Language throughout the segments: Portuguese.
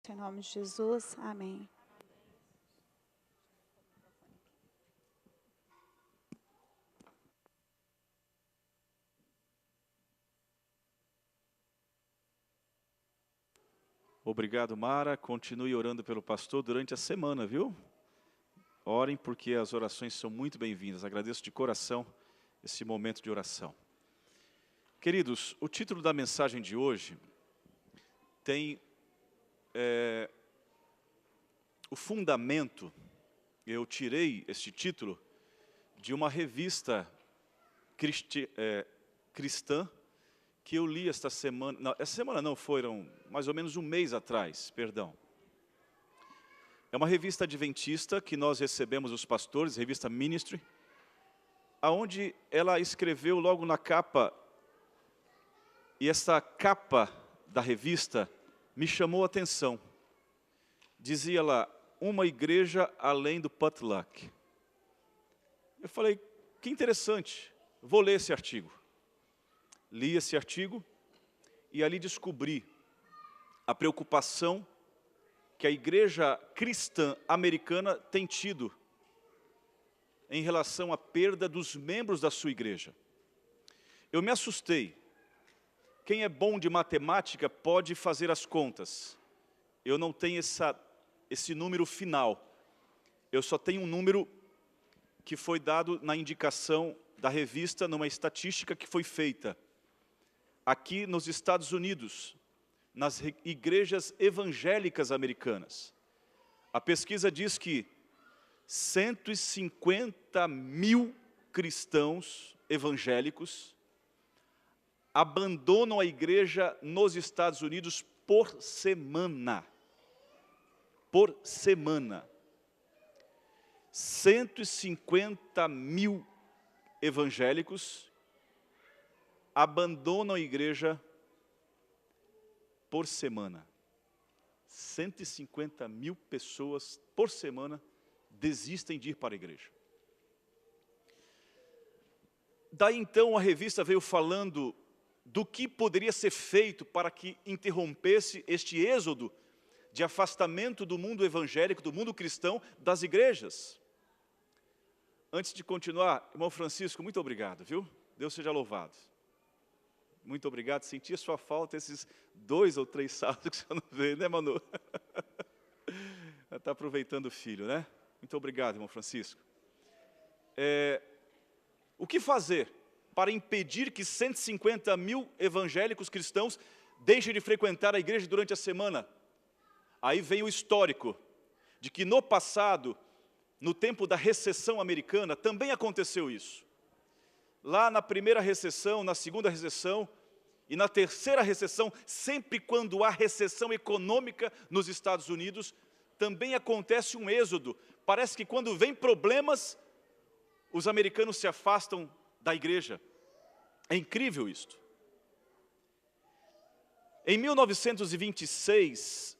Em nome de Jesus, amém. Obrigado, Mara. Continue orando pelo pastor durante a semana, viu? Orem, porque as orações são muito bem-vindas. Agradeço de coração esse momento de oração. Queridos, o título da mensagem de hoje tem o fundamento. Eu tirei este título de uma revista cristã que eu li esta semana. Não, essa semana não, foram mais ou menos um mês atrás, perdão. É uma revista adventista que nós recebemos os pastores, revista Ministry, aonde ela escreveu logo na capa, e essa capa da revista me chamou a atenção. Dizia lá, uma igreja além do potluck. Eu falei, que interessante, vou ler esse artigo. Li esse artigo e ali descobri a preocupação que a igreja cristã americana tem tido em relação à perda dos membros da sua igreja. Eu me assustei. Quem é bom de matemática pode fazer as contas. Eu não tenho esse número final. Eu só tenho um número que foi dado na indicação da revista, numa estatística que foi feita aqui nos Estados Unidos, nas igrejas evangélicas americanas. A pesquisa diz que 150 mil cristãos evangélicos abandonam a igreja nos Estados Unidos por semana. Por semana. 150 mil evangélicos abandonam a igreja por semana. 150 mil pessoas por semana desistem de ir para a igreja. Daí então a revista veio falando do que poderia ser feito para que interrompesse este êxodo de afastamento do mundo evangélico, do mundo cristão, das igrejas. Antes de continuar, irmão Francisco, muito obrigado, viu? Deus seja louvado. Muito obrigado, senti a sua falta esses 2 ou 3 sábados que você não veio, né, Manu? Está aproveitando o filho, né? Muito obrigado, irmão Francisco. O que fazer para impedir que 150 mil evangélicos cristãos deixem de frequentar a igreja durante a semana? Aí vem o histórico, de que no passado, no tempo da recessão americana, também aconteceu isso. Lá na primeira recessão, na segunda recessão e na terceira recessão, sempre quando há recessão econômica nos Estados Unidos, também acontece um êxodo. Parece que quando vem problemas, os americanos se afastam da igreja. É incrível isto. Em 1926,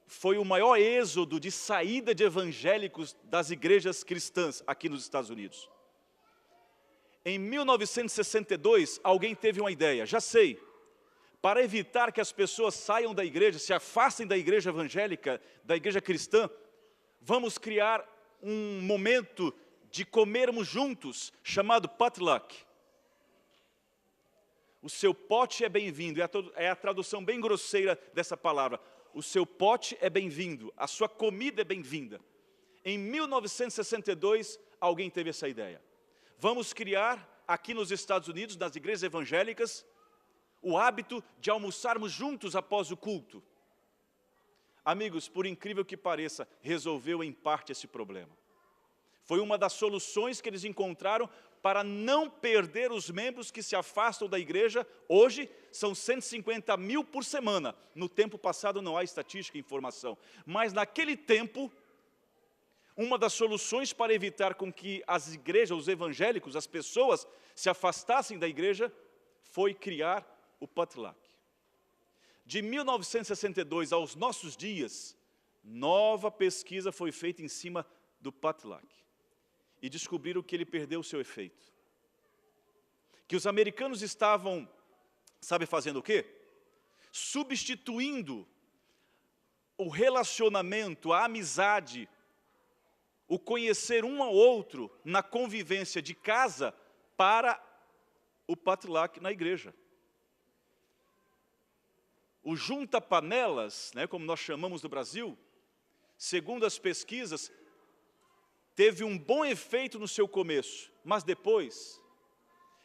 foi o maior êxodo de saída de evangélicos das igrejas cristãs aqui nos Estados Unidos. Em 1962, alguém teve uma ideia, já sei, para evitar que as pessoas saiam da igreja, se afastem da igreja evangélica, da igreja cristã, vamos criar um momento de comermos juntos, chamado potluck. O seu pote é bem-vindo, é a tradução bem grosseira dessa palavra. O seu pote é bem-vindo, a sua comida é bem-vinda. Em 1962, alguém teve essa ideia. Vamos criar, aqui nos Estados Unidos, nas igrejas evangélicas, o hábito de almoçarmos juntos após o culto. Amigos, por incrível que pareça, resolveu em parte esse problema. Foi uma das soluções que eles encontraram para não perder os membros que se afastam da igreja. Hoje, são 150 mil por semana. No tempo passado não há estatística e informação. Mas naquele tempo, uma das soluções para evitar com que as igrejas, os evangélicos, as pessoas se afastassem da igreja, foi criar o potluck. De 1962 aos nossos dias, nova pesquisa foi feita em cima do potluck. E descobriram que ele perdeu o seu efeito. Que os americanos estavam, sabe fazendo o quê? Substituindo o relacionamento, a amizade, o conhecer um ao outro na convivência de casa para o Patlac na igreja. O junta-panelas, né, como nós chamamos no Brasil, segundo as pesquisas, teve um bom efeito no seu começo, mas depois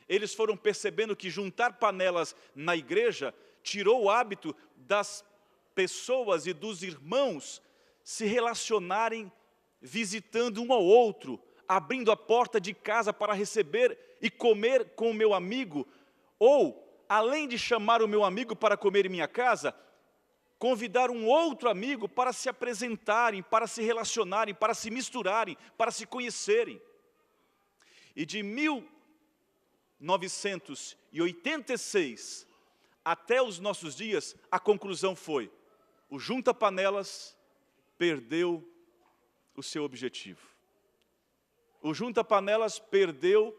eles foram percebendo que juntar panelas na igreja tirou o hábito das pessoas e dos irmãos se relacionarem visitando um ao outro, abrindo a porta de casa para receber e comer com o meu amigo, ou, além de chamar o meu amigo para comer em minha casa, convidar um outro amigo para se apresentarem, para se relacionarem, para se misturarem, para se conhecerem. E de 1986 até os nossos dias, a conclusão foi: o junta-panelas perdeu o seu objetivo. O junta-panelas perdeu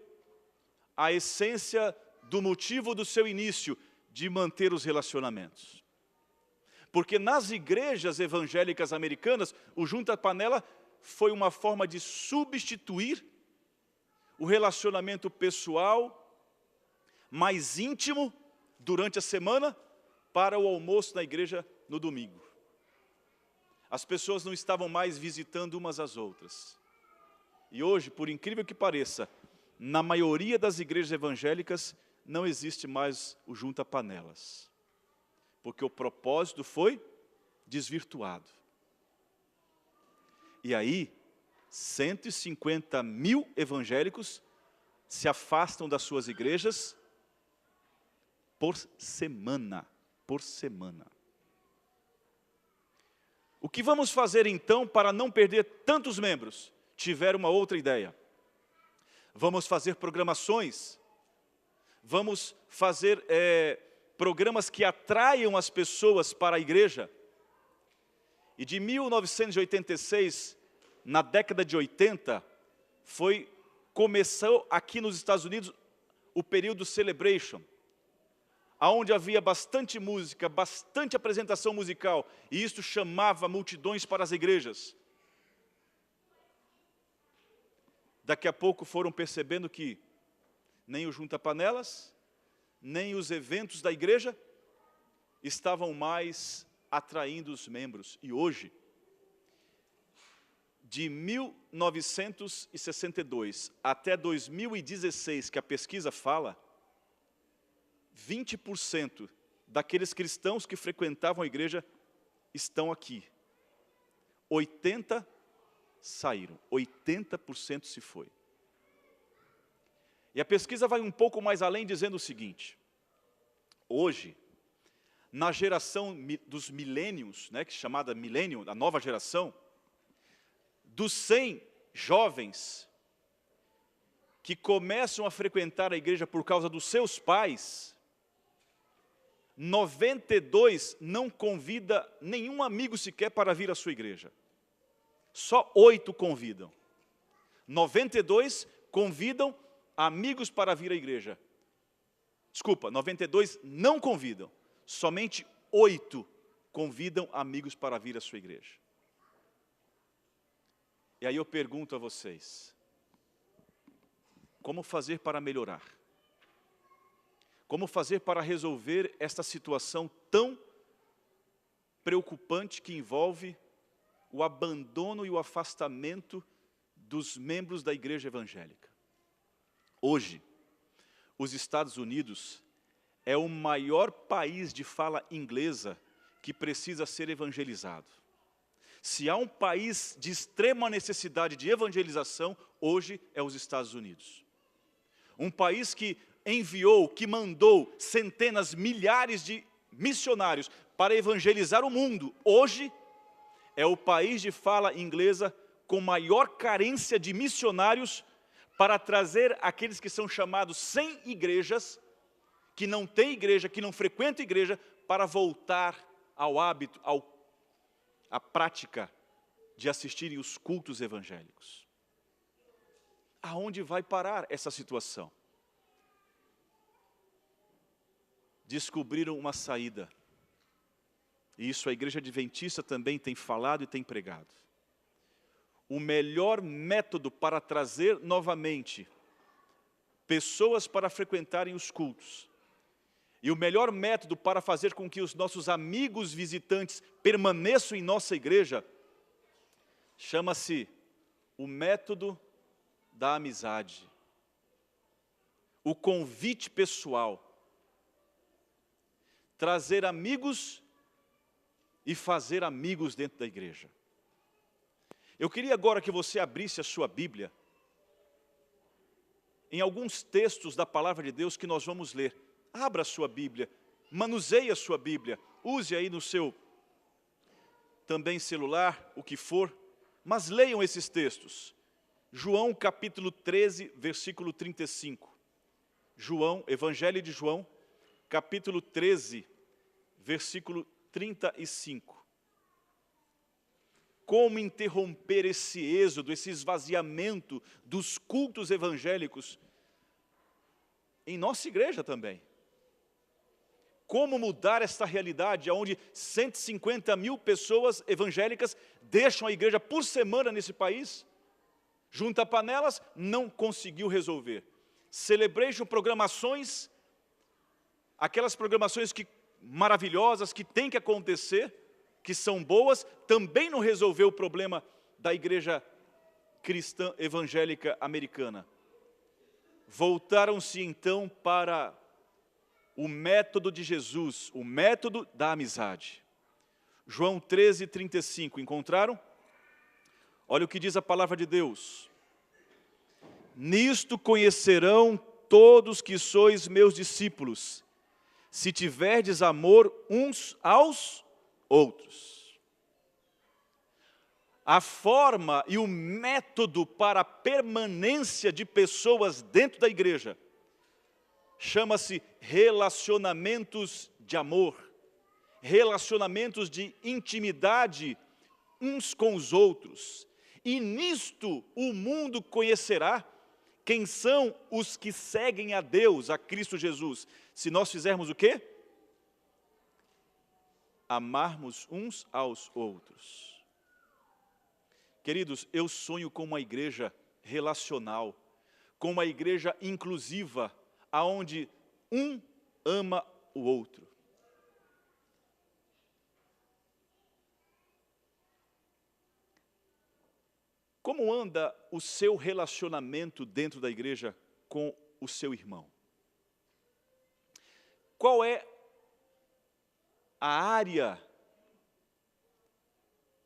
a essência do motivo do seu início, de manter os relacionamentos. Porque nas igrejas evangélicas americanas, o junta-panela foi uma forma de substituir o relacionamento pessoal mais íntimo durante a semana para o almoço na igreja no domingo. As pessoas não estavam mais visitando umas às outras. E hoje, por incrível que pareça, na maioria das igrejas evangélicas não existe mais o junta-panelas. Porque o propósito foi desvirtuado. E aí, 150 mil evangélicos se afastam das suas igrejas por semana. Por semana. O que vamos fazer então para não perder tantos membros? Tiveram uma outra ideia. Vamos fazer programações. Vamos fazer programas que atraiam as pessoas para a igreja. E de 1986, na década de 80, começou aqui nos Estados Unidos o período Celebration, onde havia bastante música, bastante apresentação musical, e isto chamava multidões para as igrejas. Daqui a pouco foram percebendo que nem o junta-panelas, nem os eventos da igreja estavam mais atraindo os membros. E hoje, de 1962 até 2016, que a pesquisa fala, 20% daqueles cristãos que frequentavam a igreja estão aqui. 80% saíram, 80% se foi. E a pesquisa vai um pouco mais além, dizendo o seguinte: hoje, na geração dos millennials, né, que é chamada millennium, a nova geração, dos 100 jovens que começam a frequentar a igreja por causa dos seus pais, 92 não convida nenhum amigo sequer para vir à sua igreja. Só 8 convidam. 92 convidam amigos para vir à igreja. Desculpa, 92 não convidam. Somente 8 convidam amigos para vir à sua igreja. E aí eu pergunto a vocês, como fazer para melhorar? Como fazer para resolver esta situação tão preocupante que envolve o abandono e o afastamento dos membros da igreja evangélica? Hoje, os Estados Unidos é o maior país de fala inglesa que precisa ser evangelizado. Se há um país de extrema necessidade de evangelização, hoje é os Estados Unidos. Um país que enviou, que mandou centenas, milhares de missionários para evangelizar o mundo, hoje é o país de fala inglesa com maior carência de missionários para trazer aqueles que são chamados sem igrejas, que não têm igreja, que não frequentam igreja, para voltar ao hábito, à prática de assistirem os cultos evangélicos. Aonde vai parar essa situação? Descobriram uma saída. e isso a Igreja Adventista também tem falado e tem pregado. O melhor método para trazer novamente pessoas para frequentarem os cultos, e o melhor método para fazer com que os nossos amigos visitantes permaneçam em nossa igreja, chama-se o método da amizade. O convite pessoal. Trazer amigos e fazer amigos dentro da igreja. Eu queria agora que você abrisse a sua Bíblia em alguns textos da palavra de Deus que nós vamos ler. Abra a sua Bíblia, manuseie a sua Bíblia, use aí no seu também celular, o que for, mas leiam esses textos. João capítulo 13, versículo 35. João, Evangelho de João, capítulo 13, versículo 35. Como interromper esse êxodo, esse esvaziamento dos cultos evangélicos em nossa igreja também. Como mudar esta realidade onde 150 mil pessoas evangélicas deixam a igreja por semana nesse país? Junta panelas, não conseguiu resolver. Celebration, programações, aquelas programações maravilhosas que tem que acontecer, que são boas, também não resolveu o problema da igreja cristã evangélica americana. Voltaram-se então para o método de Jesus, o método da amizade. João 13, 35, encontraram? Olha o que diz a palavra de Deus. Nisto conhecerão todos que sois meus discípulos, se tiverdes amor uns aos outros. A forma e o método para a permanência de pessoas dentro da igreja chama-se relacionamentos de amor, relacionamentos de intimidade uns com os outros. E nisto o mundo conhecerá quem são os que seguem a Deus, a Cristo Jesus. Se nós fizermos o quê? Amarmos uns aos outros. Queridos, eu sonho com uma igreja relacional, com uma igreja inclusiva, aonde um ama o outro. Como anda o seu relacionamento dentro da igreja com o seu irmão? Qual é a área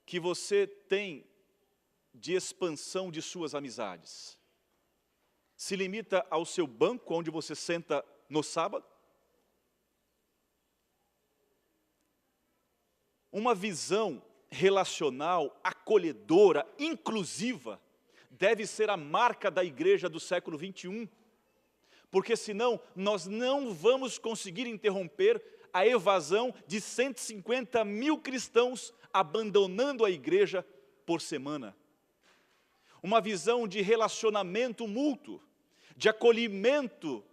que você tem de expansão de suas amizades? Se limita ao seu banco, onde você senta no sábado? Uma visão relacional, acolhedora, inclusiva, deve ser a marca da igreja do século 21, porque senão nós não vamos conseguir interromper a evasão de 150 mil cristãos abandonando a igreja por semana. Uma visão de relacionamento mútuo, de acolhimento,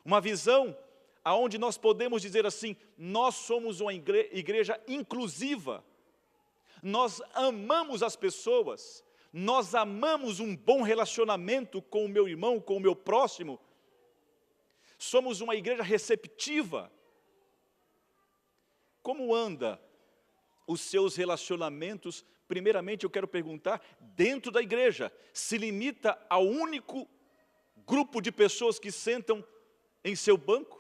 uma visão aonde nós podemos dizer assim, nós somos uma igreja inclusiva, nós amamos as pessoas, nós amamos um bom relacionamento com o meu irmão, com o meu próximo, somos uma igreja receptiva. Como anda os seus relacionamentos? Primeiramente eu quero perguntar, dentro da igreja, se limita ao único grupo de pessoas que sentam em seu banco?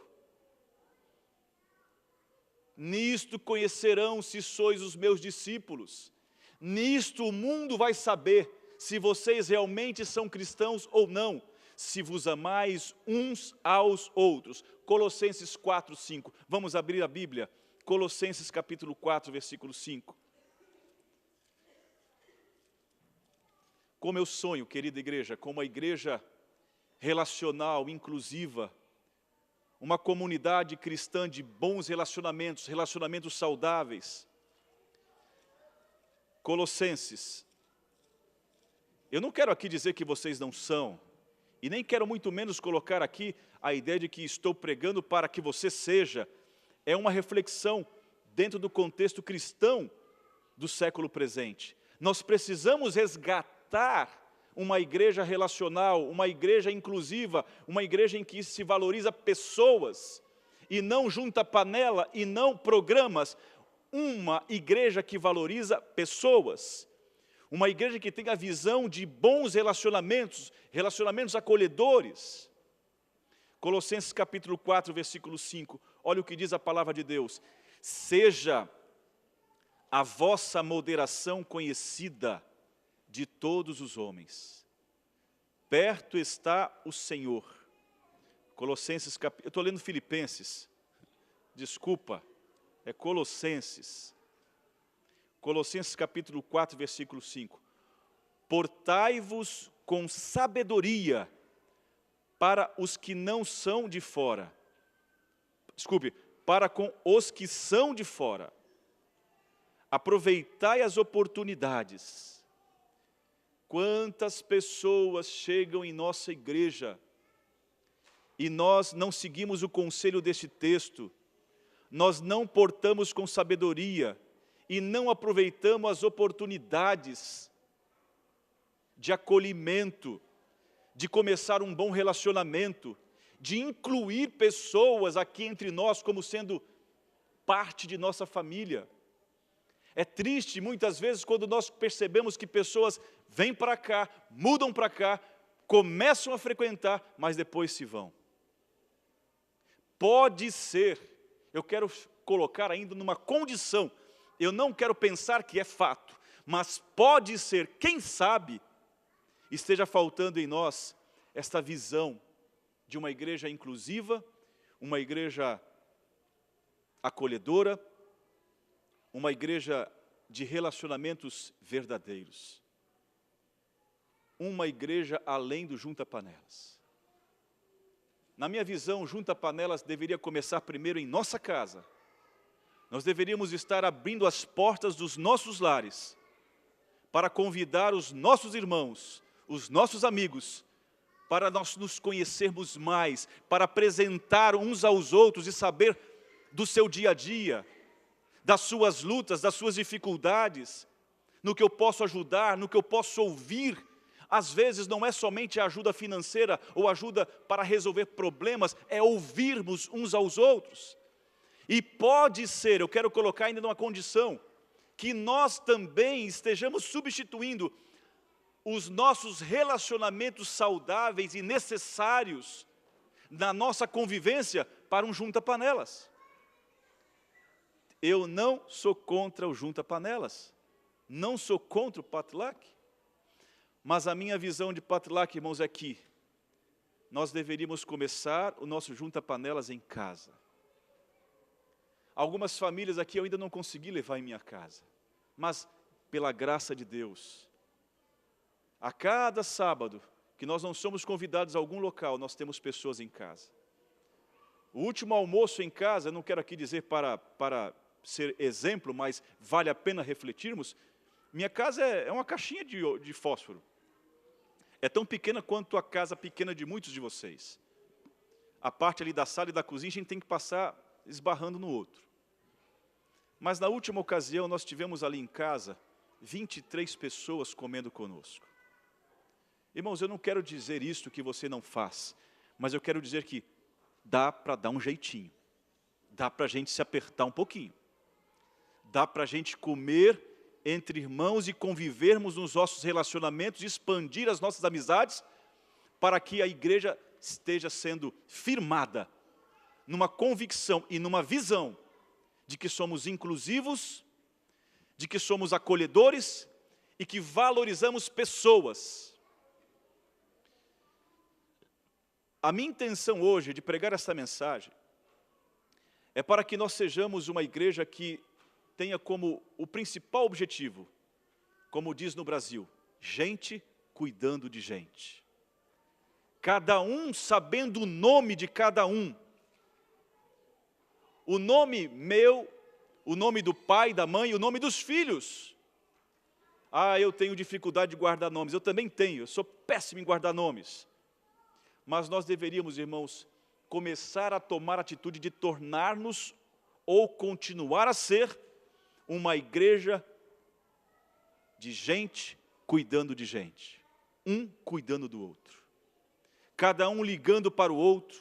Nisto conhecerão se sois os meus discípulos. Nisto o mundo vai saber se vocês realmente são cristãos ou não, se vos amais uns aos outros. Colossenses 4, 5. Vamos abrir a Bíblia. Colossenses capítulo 4, versículo 5. Como eu sonho, querida igreja, com uma igreja relacional, inclusiva, uma comunidade cristã de bons relacionamentos, relacionamentos saudáveis. Colossenses. Eu não quero aqui dizer que vocês não são, e nem quero muito menos colocar aqui a ideia de que estou pregando para que você seja. É uma reflexão dentro do contexto cristão do século presente. Nós precisamos resgatar uma igreja relacional, uma igreja inclusiva, uma igreja em que se valoriza pessoas, e não junta panela e não programas, uma igreja que valoriza pessoas, uma igreja que tem a visão de bons relacionamentos, relacionamentos acolhedores. Colossenses capítulo 4, versículo 5, olha o que diz a palavra de Deus: seja a vossa moderação conhecida de todos os homens. Perto está o Senhor. Colossenses, eu estou lendo Filipenses, desculpa, é Colossenses. Colossenses capítulo 4, versículo 5. Portai-vos com sabedoria para os que não são de fora. Desculpe, para com os que são de fora. Aproveitai as oportunidades. Quantas pessoas chegam em nossa igreja e nós não seguimos o conselho deste texto, nós não portamos com sabedoria e não aproveitamos as oportunidades de acolhimento, de começar um bom relacionamento, de incluir pessoas aqui entre nós como sendo parte de nossa família. É triste muitas vezes quando nós percebemos que pessoas vêm para cá, mudam para cá, começam a frequentar, mas depois se vão. Pode ser, eu quero colocar ainda numa condição, eu não quero pensar que é fato, mas pode ser, quem sabe, esteja faltando em nós esta visão de uma igreja inclusiva, uma igreja acolhedora, uma igreja de relacionamentos verdadeiros. Uma igreja além do junta-panelas. Na minha visão, junta-panelas deveria começar primeiro em nossa casa. Nós deveríamos estar abrindo as portas dos nossos lares para convidar os nossos irmãos, os nossos amigos, para nós nos conhecermos mais, para apresentar uns aos outros e saber do seu dia a dia, das suas lutas, das suas dificuldades, no que eu posso ajudar, no que eu posso ouvir. Às vezes não é somente a ajuda financeira ou ajuda para resolver problemas, é ouvirmos uns aos outros. E pode ser, eu quero colocar ainda numa condição, que nós também estejamos substituindo os nossos relacionamentos saudáveis e necessários na nossa convivência para um junta-panelas. Eu não sou contra o junta-panelas, não sou contra o potluck, mas a minha visão de potluck, irmãos, é que nós deveríamos começar o nosso junta-panelas em casa. Algumas famílias aqui eu ainda não consegui levar em minha casa, mas pela graça de Deus, a cada sábado que nós não somos convidados a algum local, nós temos pessoas em casa. O último almoço em casa, eu não quero aqui dizer para ser exemplo, mas vale a pena refletirmos, minha casa é uma caixinha de fósforo. É tão pequena quanto a casa pequena de muitos de vocês. A parte ali da sala e da cozinha a gente tem que passar esbarrando no outro. Mas na última ocasião nós tivemos ali em casa 23 pessoas comendo conosco. Irmãos, eu não quero dizer isto que você não faz, mas eu quero dizer que dá para dar um jeitinho. Dá para a gente se apertar um pouquinho. Dá para a gente comer entre irmãos e convivermos nos nossos relacionamentos, expandir as nossas amizades, para que a igreja esteja sendo firmada numa convicção e numa visão de que somos inclusivos, de que somos acolhedores e que valorizamos pessoas. A minha intenção hoje de pregar essa mensagem é para que nós sejamos uma igreja que tenha como o principal objetivo, como diz no Brasil, gente cuidando de gente. Cada um sabendo o nome de cada um. O nome meu, o nome do pai, da mãe, o nome dos filhos. Ah, eu tenho dificuldade de guardar nomes. Eu também tenho, eu sou péssimo em guardar nomes. Mas nós deveríamos, irmãos, começar a tomar a atitude de tornar-nos ou continuar a ser uma igreja de gente cuidando de gente. Um cuidando do outro. Cada um ligando para o outro.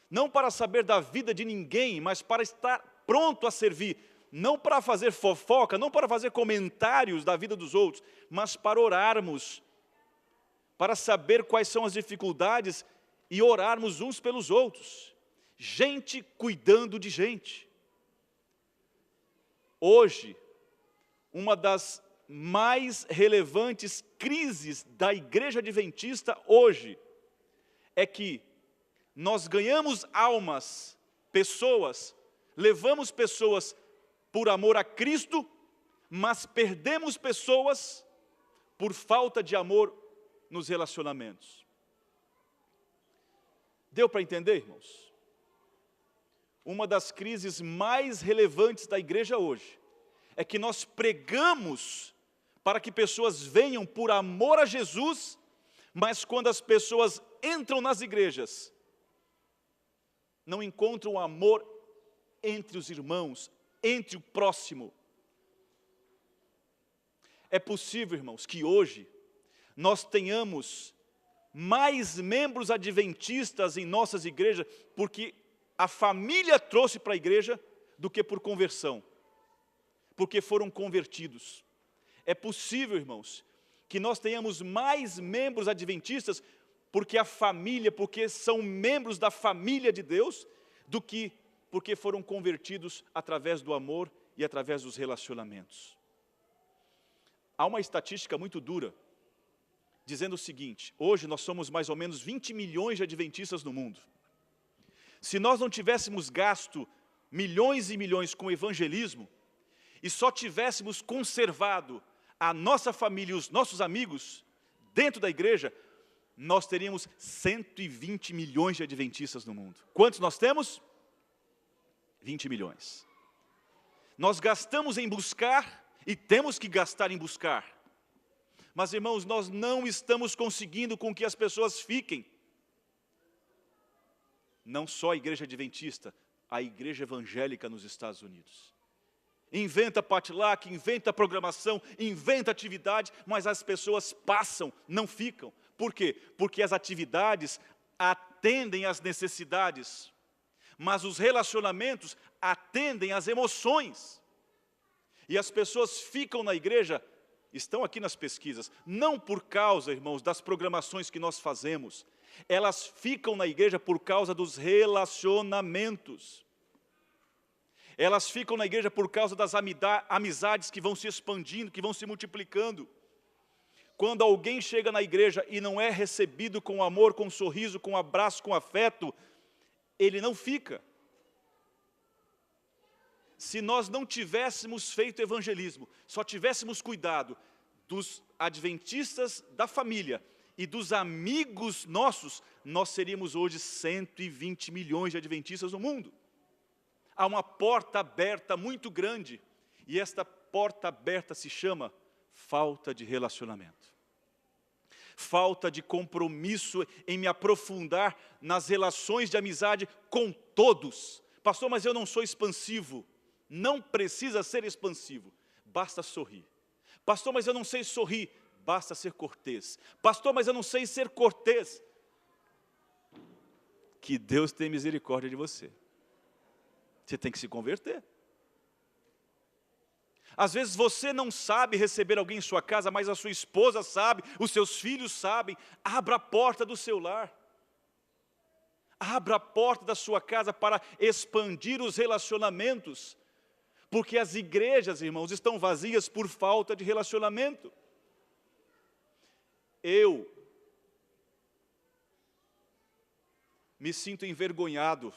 Não para saber da vida de ninguém, mas para estar pronto a servir. Não para fazer fofoca, não para fazer comentários da vida dos outros, mas para orarmos, para saber quais são as dificuldades e orarmos uns pelos outros. Gente cuidando de gente. Hoje, uma das mais relevantes crises da igreja adventista hoje é que nós ganhamos almas, pessoas, levamos pessoas por amor a Cristo, mas perdemos pessoas por falta de amor nos relacionamentos. Deu para entender, irmãos? Uma das crises mais relevantes da igreja hoje é que nós pregamos para que pessoas venham por amor a Jesus, mas quando as pessoas entram nas igrejas, não encontram amor entre os irmãos, entre o próximo. É possível, irmãos, que hoje nós tenhamos mais membros adventistas em nossas igrejas, porque a família trouxe para a igreja, do que por conversão, porque foram convertidos. É possível, irmãos, que nós tenhamos mais membros adventistas, porque a família, porque são membros da família de Deus, do que porque foram convertidos através do amor e através dos relacionamentos. Há uma estatística muito dura, dizendo o seguinte: hoje nós somos mais ou menos 20 milhões de adventistas no mundo. Se nós não tivéssemos gasto milhões e milhões com evangelismo, e só tivéssemos conservado a nossa família e os nossos amigos dentro da igreja, nós teríamos 120 milhões de adventistas no mundo. Quantos nós temos? 20 milhões. Nós gastamos em buscar e temos que gastar em buscar. Mas, irmãos, nós não estamos conseguindo com que as pessoas fiquem. Não só a igreja adventista, a igreja evangélica nos Estados Unidos. Inventa potluck, inventa programação, inventa atividade, mas as pessoas passam, não ficam. Por quê? Porque as atividades atendem às necessidades, mas os relacionamentos atendem às emoções. E as pessoas ficam na igreja, estão aqui nas pesquisas, não por causa, irmãos, das programações que nós fazemos, elas ficam na igreja por causa dos relacionamentos. Elas ficam na igreja por causa das amizades que vão se expandindo, que vão se multiplicando. Quando alguém chega na igreja e não é recebido com amor, com sorriso, com abraço, com afeto, ele não fica. Se nós não tivéssemos feito evangelismo, só tivéssemos cuidado dos adventistas da família e dos amigos nossos, nós seríamos hoje 120 milhões de adventistas no mundo. Há uma porta aberta muito grande, e esta porta aberta se chama falta de relacionamento. Falta de compromisso em me aprofundar nas relações de amizade com todos. Pastor, mas eu não sou expansivo. Não precisa ser expansivo, basta sorrir. Pastor, mas eu não sei sorrir, basta ser cortês. Pastor, mas eu não sei ser cortês. Que Deus tenha misericórdia de você. Você tem que se converter. Às vezes você não sabe receber alguém em sua casa, mas a sua esposa sabe, os seus filhos sabem. Abra a porta do seu lar. Abra a porta da sua casa para expandir os relacionamentos. Porque as igrejas, irmãos, estão vazias por falta de relacionamento. Eu me sinto envergonhado,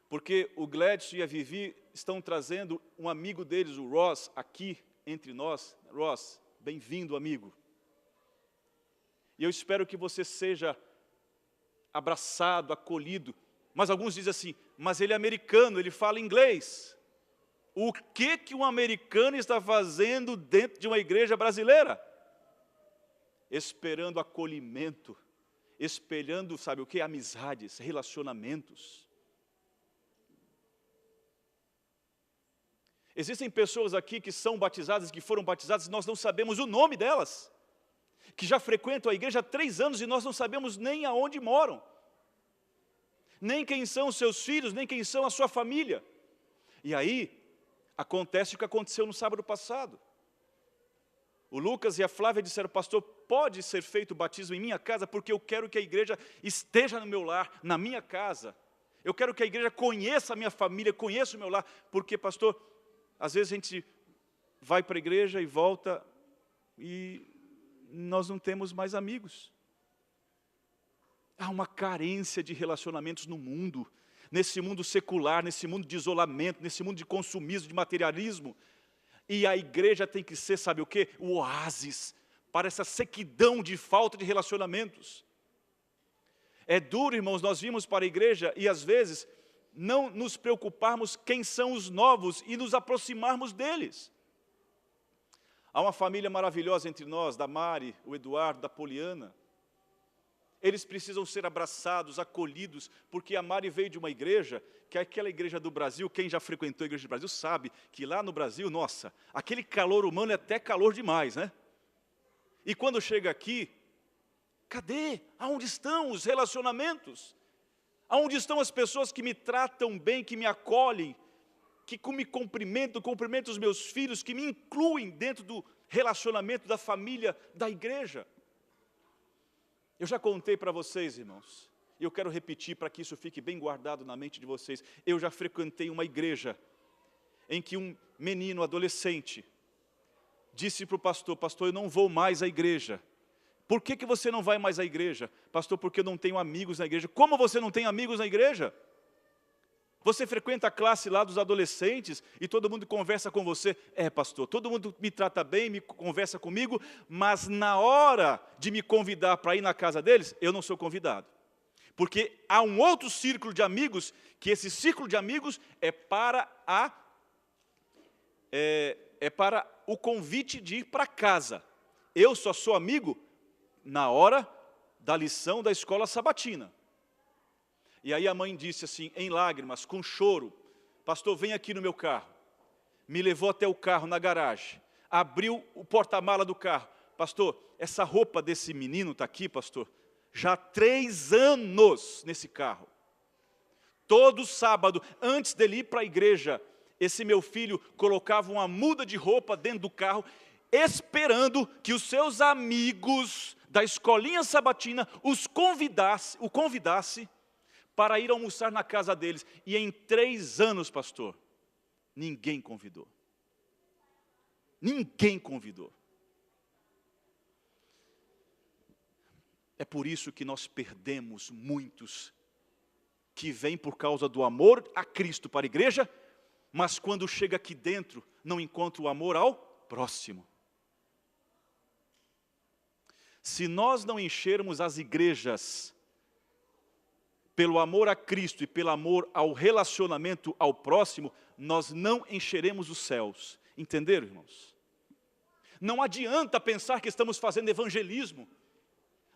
porque o Gladson e a Vivi estão trazendo um amigo deles, o Ross, aqui entre nós. Ross, bem-vindo, amigo. E eu espero que você seja abraçado, acolhido. Mas alguns dizem assim, mas ele é americano, ele fala inglês. O que um americano está fazendo dentro de uma igreja brasileira? Esperando acolhimento, esperando, sabe o que? Amizades, relacionamentos. Existem pessoas aqui que são batizadas, que foram batizadas, e nós não sabemos o nome delas. Que já frequentam a igreja há 3 anos e nós não sabemos nem aonde moram. Nem quem são os seus filhos, nem quem são a sua família. E aí, acontece o que aconteceu no sábado passado. O Lucas e a Flávia disseram, pastor, pode ser feito o batismo em minha casa, porque eu quero que a igreja esteja no meu lar, na minha casa. Eu quero que a igreja conheça a minha família, conheça o meu lar, porque, pastor, às vezes a gente vai para a igreja e volta e nós não temos mais amigos. Há uma carência de relacionamentos no mundo, nesse mundo secular, nesse mundo de isolamento, nesse mundo de consumismo, de materialismo. E a igreja tem que ser, sabe o quê? O oásis para essa sequidão de falta de relacionamentos. É duro, irmãos, nós vimos para a igreja e às vezes não nos preocuparmos quem são os novos e nos aproximarmos deles. Há uma família maravilhosa entre nós, da Mari, o Eduardo, da Poliana. Eles precisam ser abraçados, acolhidos, porque a Mari veio de uma igreja, que é aquela igreja do Brasil, quem já frequentou a igreja do Brasil sabe que lá no Brasil, nossa, aquele calor humano é até calor demais, né? E quando chega aqui, cadê? Aonde estão os relacionamentos? Aonde estão as pessoas que me tratam bem, que me acolhem, que me cumprimentam os meus filhos, que me incluem dentro do relacionamento da família, da igreja? Eu já contei para vocês, irmãos, e eu quero repetir para que isso fique bem guardado na mente de vocês. Eu já frequentei uma igreja em que um menino, adolescente, disse para o pastor, pastor, eu não vou mais à igreja. Por que você não vai mais à igreja? Pastor, porque eu não tenho amigos na igreja. Como você não tem amigos na igreja? Você frequenta a classe lá dos adolescentes e todo mundo conversa com você. É, pastor, todo mundo me trata bem, me conversa comigo, mas na hora de me convidar para ir na casa deles, eu não sou convidado. Porque há um outro círculo de amigos, que esse círculo de amigos é para o convite de ir para casa. Eu só sou amigo na hora da lição da escola sabatina. E aí a mãe disse assim, em lágrimas, com choro, pastor, vem aqui no meu carro. Me levou até o carro, na garagem. Abriu o porta-mala do carro. Pastor, essa roupa desse menino está aqui, pastor, já há 3 anos nesse carro. Todo sábado, antes dele ir para a igreja, esse meu filho colocava uma muda de roupa dentro do carro, esperando que os seus amigos da escolinha sabatina o convidasse para ir almoçar na casa deles. E em 3 anos, pastor, ninguém convidou. Ninguém convidou. É por isso que nós perdemos muitos que vêm por causa do amor a Cristo para a igreja, mas quando chega aqui dentro, não encontra o amor ao próximo. Se nós não enchermos as igrejas pelo amor a Cristo e pelo amor ao relacionamento ao próximo, nós não encheremos os céus. Entenderam, irmãos? Não adianta pensar que estamos fazendo evangelismo.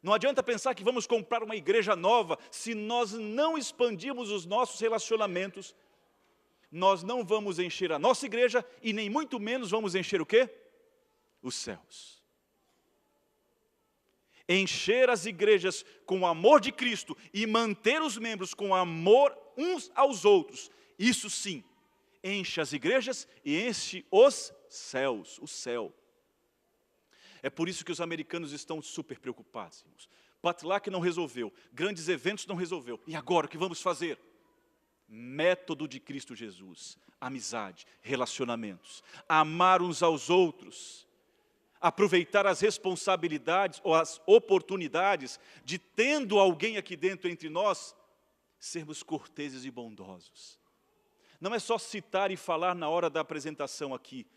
Não adianta pensar que vamos comprar uma igreja nova. Se nós não expandirmos os nossos relacionamentos, nós não vamos encher a nossa igreja e nem muito menos vamos encher o quê? Os céus. Encher as igrejas com o amor de Cristo e manter os membros com amor uns aos outros, isso sim, enche as igrejas e enche os céus, o céu. É por isso que os americanos estão super preocupados. Patlac não resolveu, grandes eventos não resolveu. E agora o que vamos fazer? Método de Cristo Jesus, amizade, relacionamentos, amar uns aos outros, aproveitar as responsabilidades ou as oportunidades de, tendo alguém aqui dentro entre nós, sermos corteses e bondosos. Não é só citar e falar na hora da apresentação aqui,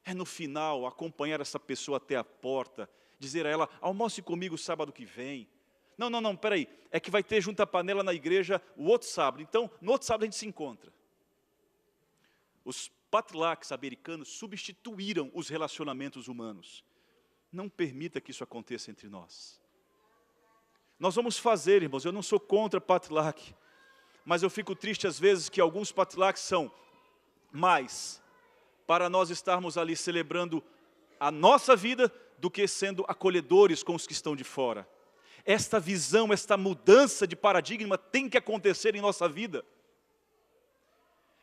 é no final acompanhar essa pessoa até a porta, dizer a ela, almoce comigo sábado que vem. Não, peraí, é que vai ter junta panela na igreja o outro sábado, então no outro sábado a gente se encontra. Os Patlacs americanos substituíram os relacionamentos humanos. Não permita que isso aconteça entre nós. Nós vamos fazer, irmãos, eu não sou contra Patlac, mas eu fico triste às vezes que alguns Patlacs são mais para nós estarmos ali celebrando a nossa vida do que sendo acolhedores com os que estão de fora. Esta visão, esta mudança de paradigma tem que acontecer em nossa vida.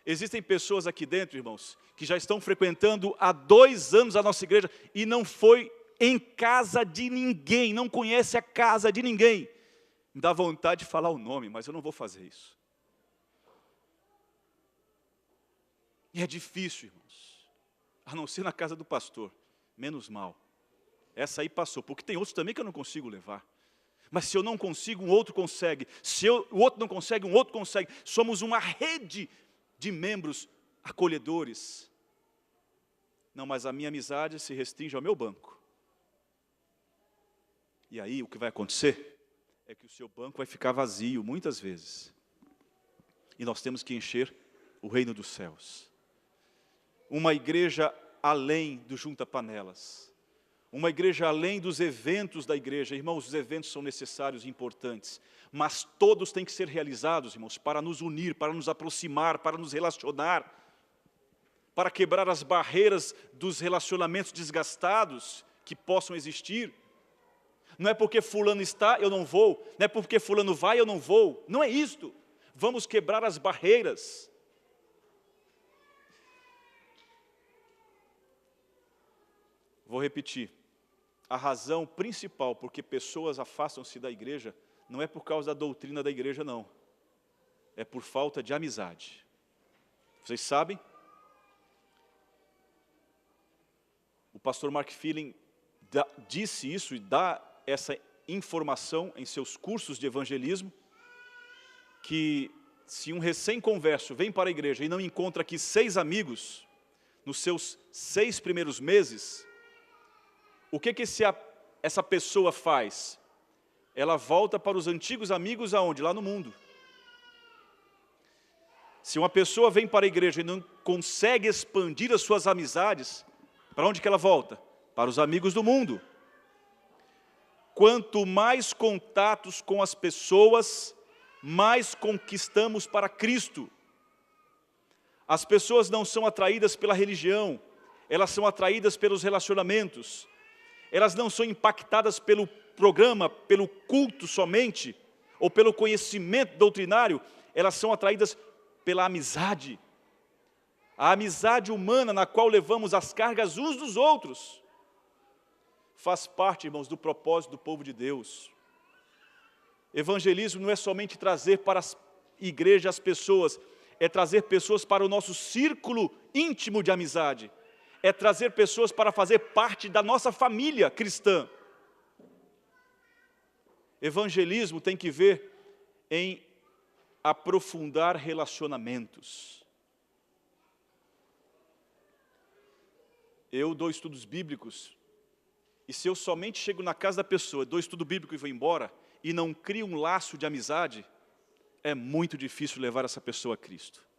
Existem pessoas aqui dentro, irmãos, que já estão frequentando há 2 anos a nossa igreja e não foi em casa de ninguém, não conhece a casa de ninguém. Me dá vontade de falar o nome, mas eu não vou fazer isso. E é difícil, irmãos, a não ser na casa do pastor, menos mal. Essa aí passou, porque tem outros também que eu não consigo levar. Mas se eu não consigo, um outro consegue. Se o outro não consegue, um outro consegue. Somos uma rede de membros acolhedores. Não, mas a minha amizade se restringe ao meu banco. E aí o que vai acontecer é que o seu banco vai ficar vazio muitas vezes. E nós temos que encher o reino dos céus. Uma igreja além do junta-panelas. Uma igreja além dos eventos da igreja. Irmãos, os eventos são necessários e importantes, mas todos têm que ser realizados, irmãos, para nos unir, para nos aproximar, para nos relacionar, para quebrar as barreiras dos relacionamentos desgastados que possam existir. Não é porque fulano está, eu não vou. Não é porque fulano vai, eu não vou. Não é isto. Vamos quebrar as barreiras. Vou repetir. A razão principal porque pessoas afastam-se da igreja não é por causa da doutrina da igreja, não. É por falta de amizade. Vocês sabem? O pastor Mark Feeling disse isso e dá essa informação em seus cursos de evangelismo, que se um recém-converso vem para a igreja e não encontra aqui 6 amigos, nos seus 6 primeiros meses, o que essa pessoa faz? Ela volta para os antigos amigos aonde? Lá no mundo. Se uma pessoa vem para a igreja e não consegue expandir as suas amizades, para onde que ela volta? Para os amigos do mundo. Quanto mais contatos com as pessoas, mais conquistamos para Cristo. As pessoas não são atraídas pela religião, elas são atraídas pelos relacionamentos. Elas não são impactadas pelo programa, pelo culto somente, ou pelo conhecimento doutrinário, elas são atraídas pela amizade. A amizade humana na qual levamos as cargas uns dos outros, faz parte, irmãos, do propósito do povo de Deus. Evangelismo não é somente trazer para a igreja as pessoas, é trazer pessoas para o nosso círculo íntimo de amizade. É trazer pessoas para fazer parte da nossa família cristã. Evangelismo tem que ver em aprofundar relacionamentos. Eu dou estudos bíblicos, e se eu somente chego na casa da pessoa, dou estudo bíblico e vou embora, e não crio um laço de amizade, é muito difícil levar essa pessoa a Cristo.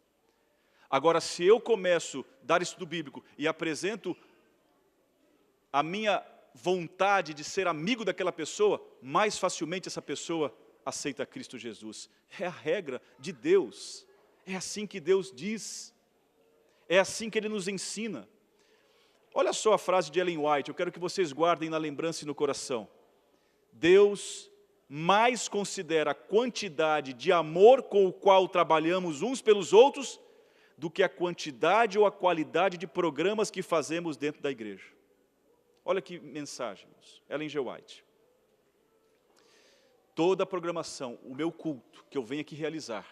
Agora, se eu começo a dar estudo bíblico e apresento a minha vontade de ser amigo daquela pessoa, mais facilmente essa pessoa aceita Cristo Jesus. É a regra de Deus. É assim que Deus diz. É assim que Ele nos ensina. Olha só a frase de Ellen White, eu quero que vocês guardem na lembrança e no coração. Deus mais considera a quantidade de amor com o qual trabalhamos uns pelos outros do que a quantidade ou a qualidade de programas que fazemos dentro da igreja. Olha que mensagem, Ellen G. White. Toda a programação, o meu culto que eu venho aqui realizar,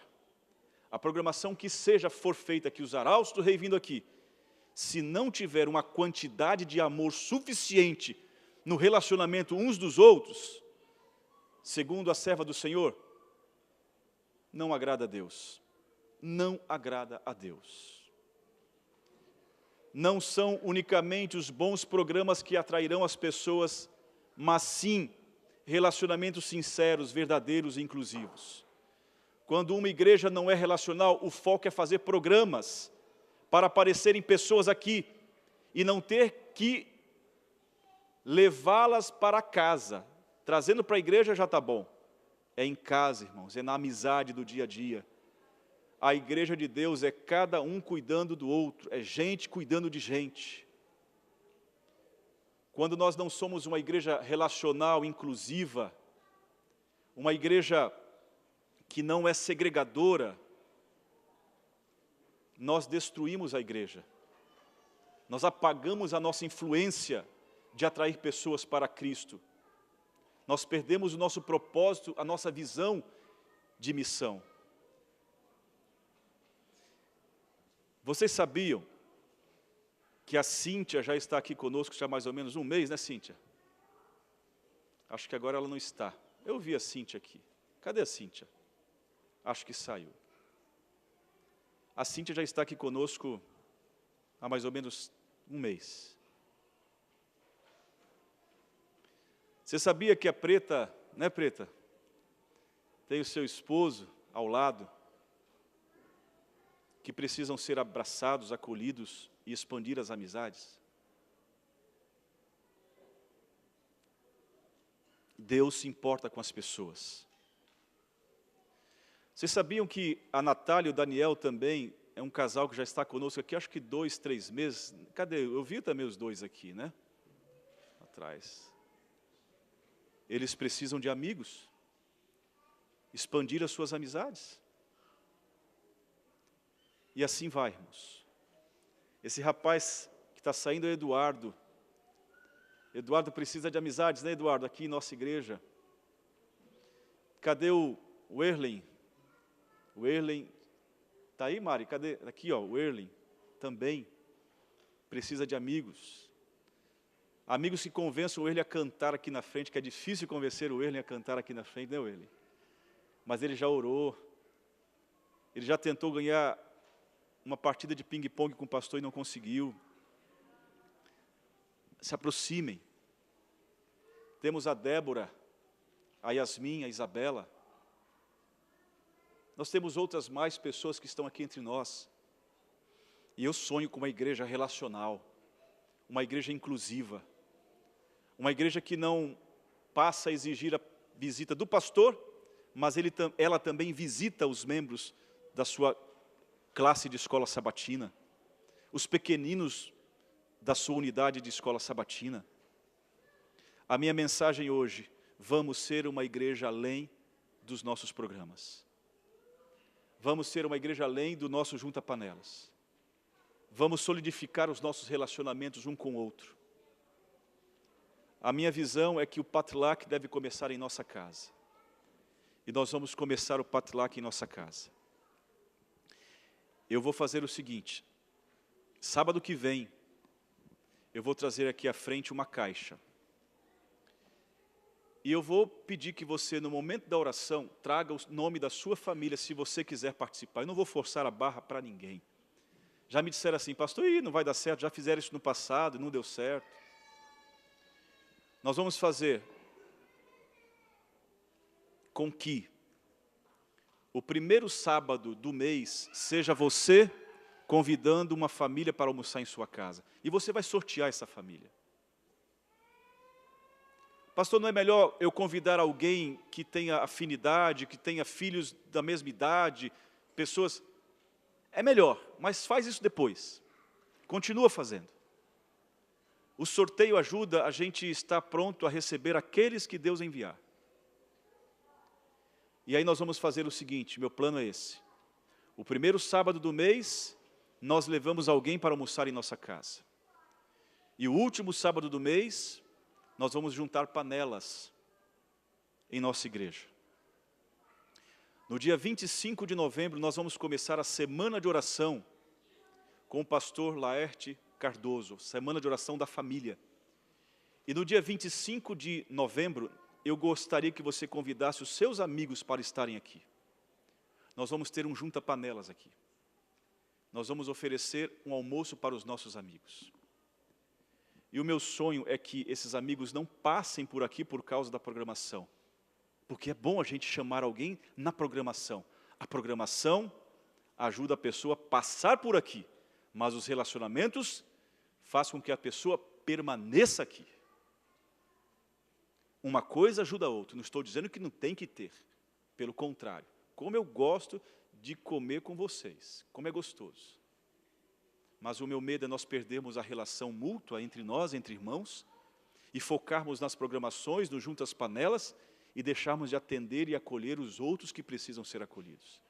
a programação que seja for feita aqui, os arautos do rei vindo aqui, se não tiver uma quantidade de amor suficiente no relacionamento uns dos outros, segundo a serva do Senhor, não agrada a Deus. Não agrada a Deus. Não são unicamente os bons programas que atrairão as pessoas, mas sim relacionamentos sinceros, verdadeiros e inclusivos. Quando uma igreja não é relacional, o foco é fazer programas para aparecerem pessoas aqui e não ter que levá-las para casa. Trazendo para a igreja já está bom. É em casa, irmãos, é na amizade do dia a dia. A igreja de Deus é cada um cuidando do outro, é gente cuidando de gente. Quando nós não somos uma igreja relacional, inclusiva, uma igreja que não é segregadora, nós destruímos a igreja. Nós apagamos a nossa influência de atrair pessoas para Cristo. Nós perdemos o nosso propósito, a nossa visão de missão. Vocês sabiam que a Cíntia já está aqui conosco já há mais ou menos um mês, né, Cíntia? Acho que agora ela não está. Eu vi a Cíntia aqui. Cadê a Cíntia? Acho que saiu. A Cíntia já está aqui conosco há mais ou menos um mês. Você sabia que a Preta, né, Preta? Tem o seu esposo ao lado, que precisam ser abraçados, acolhidos e expandir as amizades? Deus se importa com as pessoas. Vocês sabiam que a Natália e o Daniel também é um casal que já está conosco aqui, acho que 2, 3 meses. Cadê? Eu vi também os dois aqui, né? Atrás. Eles precisam de amigos. Expandir as suas amizades. E assim vai, irmãos. Esse rapaz que está saindo é Eduardo. Eduardo precisa de amizades, né, Eduardo? Aqui em nossa igreja. Cadê o Erlen? O Erlen, está aí, Mari? Cadê? Aqui, ó, o Erlen também precisa de amigos. Amigos que convençam o Erlen a cantar aqui na frente, que é difícil convencer o Erlen a cantar aqui na frente, né, Erlen? Mas ele já orou, ele já tentou ganhar uma partida de ping-pong com o pastor e não conseguiu. Se aproximem. Temos a Débora, a Yasmin, a Isabela. Nós temos outras mais pessoas que estão aqui entre nós. E eu sonho com uma igreja relacional, uma igreja inclusiva, uma igreja que não passa a exigir a visita do pastor, mas ela também visita os membros da sua classe de escola sabatina, os pequeninos da sua unidade de escola sabatina. A minha mensagem hoje: vamos ser uma igreja além dos nossos programas. Vamos ser uma igreja além do nosso junta-panelas. Vamos solidificar os nossos relacionamentos um com o outro. A minha visão é que o Patlac deve começar em nossa casa. E nós vamos começar o Patlac em nossa casa. Eu vou fazer o seguinte: sábado que vem, eu vou trazer aqui à frente uma caixa. E eu vou pedir que você, no momento da oração, traga o nome da sua família, se você quiser participar. Eu não vou forçar a barra para ninguém. Já me disseram assim: pastor, não vai dar certo, já fizeram isso no passado, não deu certo. Nós vamos fazer com que o primeiro sábado do mês seja você convidando uma família para almoçar em sua casa. E você vai sortear essa família. Pastor, não é melhor eu convidar alguém que tenha afinidade, que tenha filhos da mesma idade, pessoas... É melhor, mas faz isso depois. Continua fazendo. O sorteio ajuda a gente estar pronto a receber aqueles que Deus enviar. E aí nós vamos fazer o seguinte, meu plano é esse. O primeiro sábado do mês, nós levamos alguém para almoçar em nossa casa. E o último sábado do mês, nós vamos juntar panelas em nossa igreja. No dia 25 de novembro, nós vamos começar a semana de oração com o pastor Laerte Cardoso, semana de oração da família. E no dia 25 de novembro, eu gostaria que você convidasse os seus amigos para estarem aqui. Nós vamos ter um junta-panelas aqui. Nós vamos oferecer um almoço para os nossos amigos. E o meu sonho é que esses amigos não passem por aqui por causa da programação. Porque é bom a gente chamar alguém na programação. A programação ajuda a pessoa a passar por aqui, mas os relacionamentos fazem com que a pessoa permaneça aqui. Uma coisa ajuda a outra. Não estou dizendo que não tem que ter. Pelo contrário, como eu gosto de comer com vocês, como é gostoso. Mas o meu medo é nós perdermos a relação mútua entre nós, entre irmãos, e focarmos nas programações, no Juntas Panelas, e deixarmos de atender e acolher os outros que precisam ser acolhidos.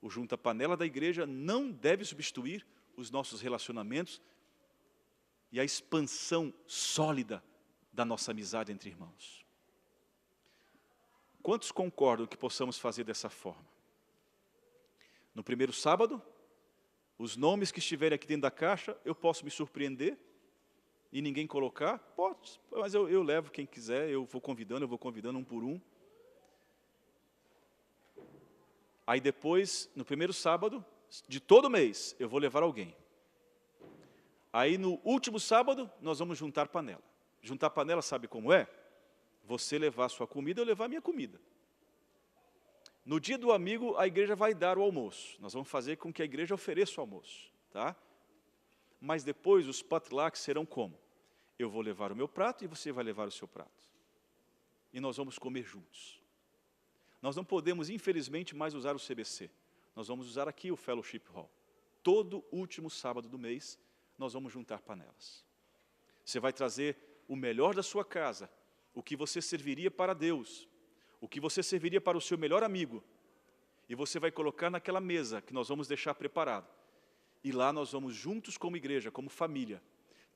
O Junta Panela da igreja não deve substituir os nossos relacionamentos e a expansão sólida da nossa amizade entre irmãos. Quantos concordam que possamos fazer dessa forma? No primeiro sábado, os nomes que estiverem aqui dentro da caixa, eu posso me surpreender e ninguém colocar? Pode, mas eu levo quem quiser, eu vou convidando um por um. Aí depois, no primeiro sábado de todo mês, eu vou levar alguém. Aí no último sábado, nós vamos juntar panela. Juntar panela, sabe como é? Você levar a sua comida, eu levar a minha comida. No dia do amigo, a igreja vai dar o almoço. Nós vamos fazer com que a igreja ofereça o almoço, tá? Mas depois os potlucks serão como? Eu vou levar o meu prato e você vai levar o seu prato. E nós vamos comer juntos. Nós não podemos, infelizmente, mais usar o CBC. Nós vamos usar aqui o Fellowship Hall. Todo último sábado do mês, nós vamos juntar panelas. Você vai trazer o melhor da sua casa, o que você serviria para Deus, o que você serviria para o seu melhor amigo, e você vai colocar naquela mesa que nós vamos deixar preparado. E lá nós vamos juntos como igreja, como família,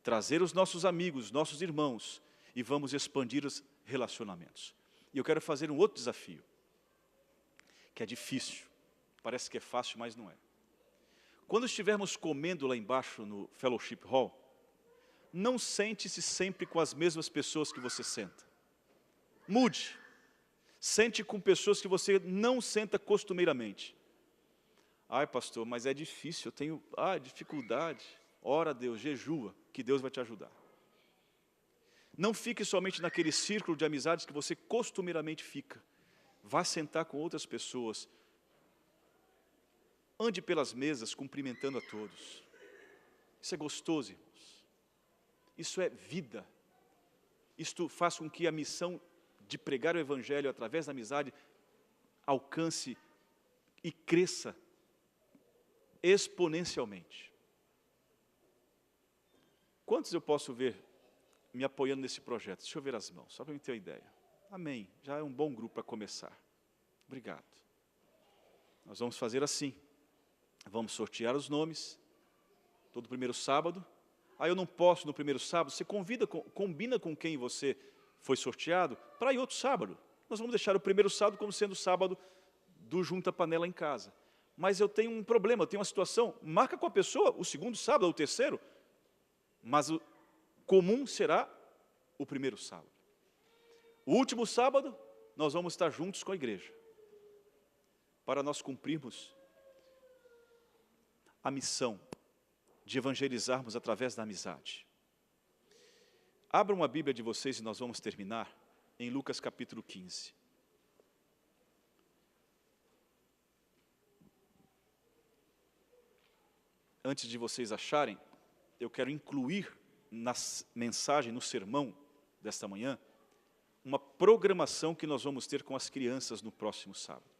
trazer os nossos amigos, nossos irmãos, e vamos expandir os relacionamentos. E eu quero fazer um outro desafio, que é difícil, parece que é fácil, mas não é. Quando estivermos comendo lá embaixo no Fellowship Hall, não sente-se sempre com as mesmas pessoas que você senta. Mude. Sente com pessoas que você não senta costumeiramente. Ai, pastor, mas é difícil, eu tenho dificuldade. Ora a Deus, jejua, que Deus vai te ajudar. Não fique somente naquele círculo de amizades que você costumeiramente fica. Vá sentar com outras pessoas. Ande pelas mesas cumprimentando a todos. Isso é gostoso, irmãos. Isso é vida. Isto faz com que a missão de pregar o Evangelho através da amizade alcance e cresça exponencialmente. Quantos eu posso ver me apoiando nesse projeto? Deixa eu ver as mãos, só para eu ter uma ideia. Amém. Já é um bom grupo para começar. Obrigado. Nós vamos fazer assim. Vamos sortear os nomes. Todo primeiro sábado. Eu não posso no primeiro sábado. Você combina com quem você foi sorteado para ir outro sábado. Nós vamos deixar o primeiro sábado como sendo o sábado do Junta Panela em casa. Mas eu tenho um problema, eu tenho uma situação. Marca com a pessoa o segundo sábado ou o terceiro. Mas o comum será o primeiro sábado. O último sábado, nós vamos estar juntos com a igreja, para nós cumprirmos a missão de evangelizarmos através da amizade. Abram a Bíblia de vocês e nós vamos terminar em Lucas capítulo 15. Antes de vocês acharem, eu quero incluir na mensagem, no sermão desta manhã, uma programação que nós vamos ter com as crianças no próximo sábado.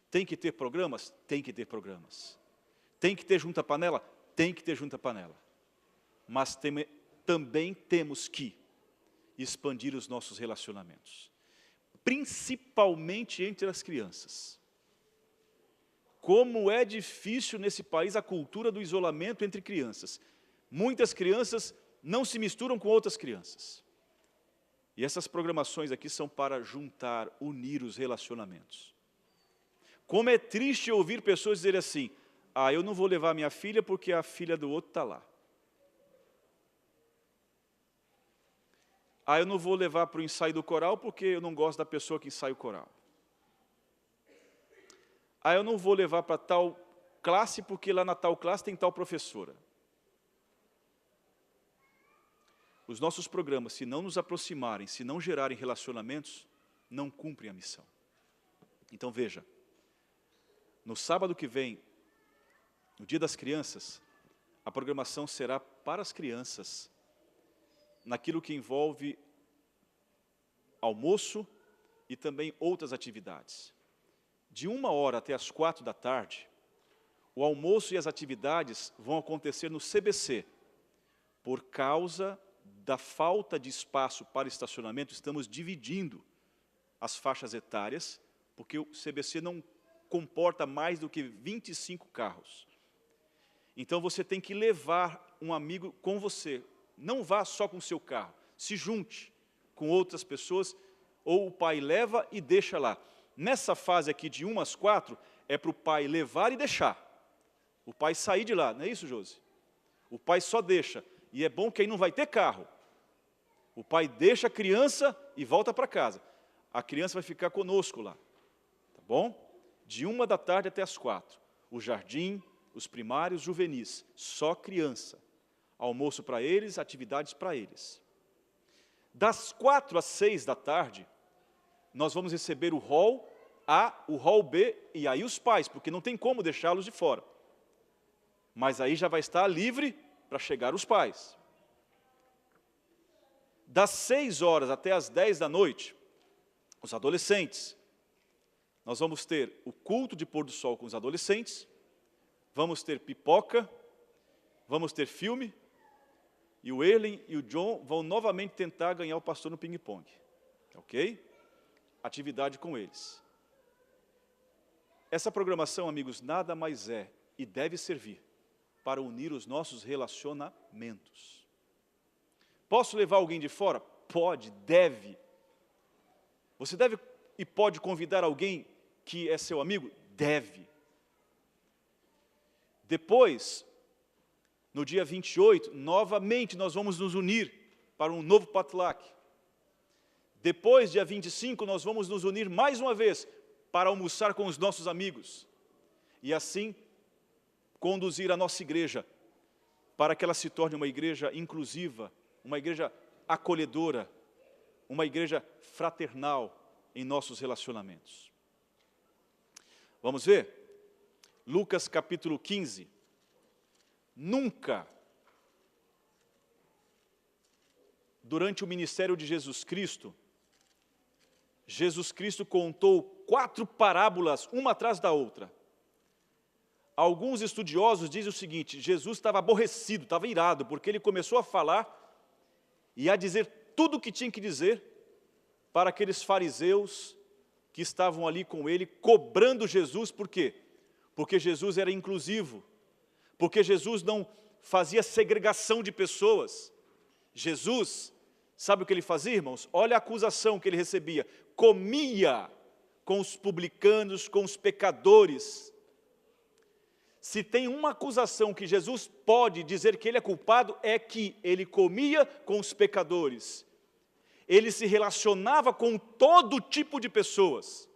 Tem que ter programas? Tem que ter programas. Tem que ter junta panela? Tem que ter junta panela. Mas também temos que expandir os nossos relacionamentos. Principalmente entre as crianças. Como é difícil nesse país a cultura do isolamento entre crianças. Muitas crianças não se misturam com outras crianças. E essas programações aqui são para juntar, unir os relacionamentos. Como é triste ouvir pessoas dizerem assim, eu não vou levar minha filha porque a filha do outro está lá. Eu não vou levar para o ensaio do coral porque eu não gosto da pessoa que ensaia o coral. Eu não vou levar para tal classe porque lá na tal classe tem tal professora. Os nossos programas, se não nos aproximarem, se não gerarem relacionamentos, não cumprem a missão. Então veja, no sábado que vem, no Dia das Crianças, a programação será para as crianças, naquilo que envolve almoço e também outras atividades. de 1h até as 4h, o almoço e as atividades vão acontecer no CBC. Por causa da falta de espaço para estacionamento, estamos dividindo as faixas etárias, porque o CBC não comporta mais do que 25 carros. Então você tem que levar um amigo com você. Não vá só com o seu carro, se junte com outras pessoas, ou o pai leva e deixa lá. Nessa fase aqui de 1 às 4, é para o pai levar e deixar. O pai sair de lá, não é isso, Josi? O pai só deixa, e é bom que aí não vai ter carro. O pai deixa a criança e volta para casa. A criança vai ficar conosco lá, tá bom? De 1h até as 4. O jardim, os primários, juvenis, só criança. Almoço para eles, atividades para eles. Das 4 às 6h, nós vamos receber o hall A, o hall B e aí os pais, porque não tem como deixá-los de fora. Mas aí já vai estar livre para chegar os pais. Das 6h até as 10h, os adolescentes. Nós vamos ter o culto de pôr do sol com os adolescentes, vamos ter pipoca, vamos ter filme, e o Erlen e o John vão novamente tentar ganhar o pastor no ping-pong. Ok? Atividade com eles. Essa programação, amigos, nada mais é e deve servir para unir os nossos relacionamentos. Posso levar alguém de fora? Pode, deve. Você deve e pode convidar alguém que é seu amigo? Deve. Depois, no dia 28, novamente nós vamos nos unir para um novo potluck. Depois, dia 25, nós vamos nos unir mais uma vez para almoçar com os nossos amigos. E assim, conduzir a nossa igreja para que ela se torne uma igreja inclusiva, uma igreja acolhedora, uma igreja fraternal em nossos relacionamentos. Vamos ver? Lucas capítulo 15. Nunca, durante o ministério de Jesus Cristo contou 4 parábolas, uma atrás da outra. Alguns estudiosos dizem o seguinte: Jesus estava aborrecido, estava irado, porque ele começou a falar e a dizer tudo o que tinha que dizer para aqueles fariseus que estavam ali com ele, cobrando Jesus. Por quê? Porque Jesus era inclusivo, porque Jesus não fazia segregação de pessoas. Jesus, sabe o que ele fazia, irmãos? Olha a acusação que ele recebia: comia com os publicanos, com os pecadores. Se tem uma acusação que Jesus pode dizer que ele é culpado, é que ele comia com os pecadores. Ele se relacionava com todo tipo de pessoas.